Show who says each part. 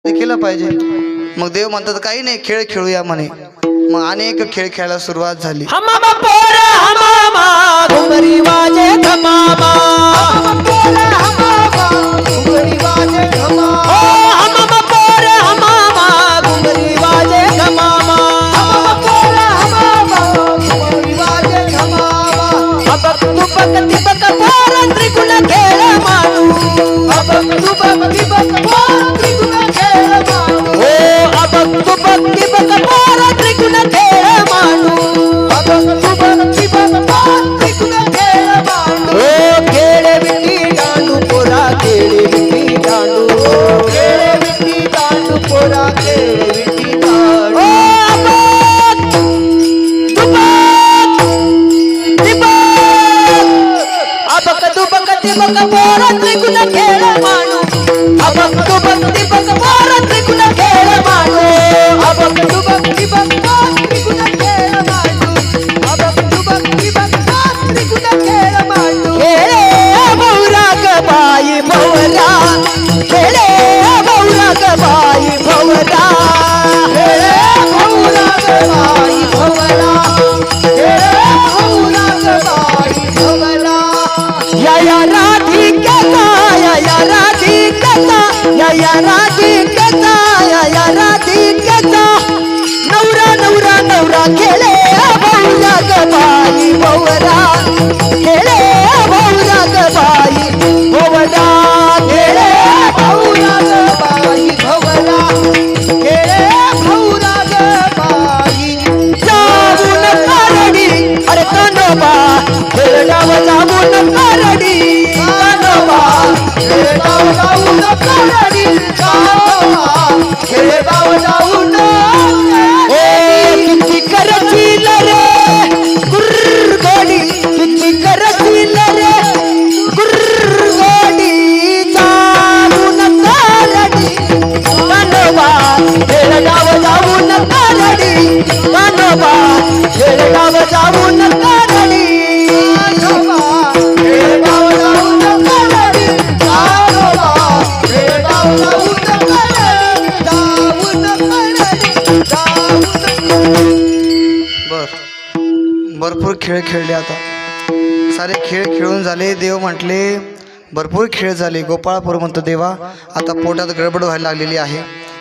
Speaker 1: केलं पाहिजे। मग देव म्हणतात काही नाही, खेळ खेळूया म्हणे। मग अनेक खेळ खेळायला सुरुवात झाली।
Speaker 2: हमामा पोरा हमामा घुंगरी वाजे धमामा, हमामा पोरा हमामा घुंगरी वाजे धमामा, ओ हमामा पोरा हमामा घुंगरी वाजे धमामा, हमामा पोरा हमामा घुंगरी वाजे धमामा। अबक तुबक तिबक पोरा त्रिगुण खेळ मानू, अबक तुबक तिबक पोरा त्रिगुण खेळ मानू, ओ अबक तुबक तिबक पोरा त्रिगुण खेळ मानू, अबक तुबक तिबक पोरा त्रिगुण खेळ मानू, ओ खेळे विटी दांडू पोरा खेळे विटी दांडू, खेळे विटी दांडू पोरा खेळे विटी दांडू, ओ अबक तुबक तिबक, अबक तुबक तिबक पोरा त्रिगुण खेळ मानू, अबक तुबक तिबक पोरा त्रिगुण खेळ मानू, अबक तुबक तिबक पोरा त्रिगुण खेळ मानू, अबक तुबक तिबक पोरा त्रिगुण खेळ मानू। खेळे भौरा ग बाई भौरा, खेळे भौरा ग बाई भौरा, खेळे भौरा ग बाई भौरा, खेळे भौरा ग बाई भौरा। या राधिकेचा, या राधिकेचा, या राधिकेचा, या राधिकेचा नवरा नवरा नवरा खेळे भौरा ग बाई भौरा, खेळे भौरा ग बाई भौरा, खेळे भौरा ग बाई भौरा, खेळे भौरा ग बाई। जाऊन कारडी अरे कानोबा खेळडाव, जाऊन कारडी कानोबा खेळडाव, जाऊन कारडी कानोबा खेळडाव, जाऊन किती करशील रे गुर्रगोडी, किती करशील रे गुर्रगोडी, जाऊन कारडी कानोबा खेळडाव, जाऊन कारडी कानोबा खेळडाव, जाऊन कारडी कानोबा खेळडाव, जाऊन कारडी कानोबा खेळडाव, जाऊन कारडी, जाऊन कारडी, जाऊन
Speaker 1: भरपूर खेळ खेळले। आता सारे खेळ खेळून झाले। देव म्हटले भरपूर खेळ झाले। गोपाळपूर म्हणतो देवा आता पोटात गडबड व्हायला लागलेली आहे।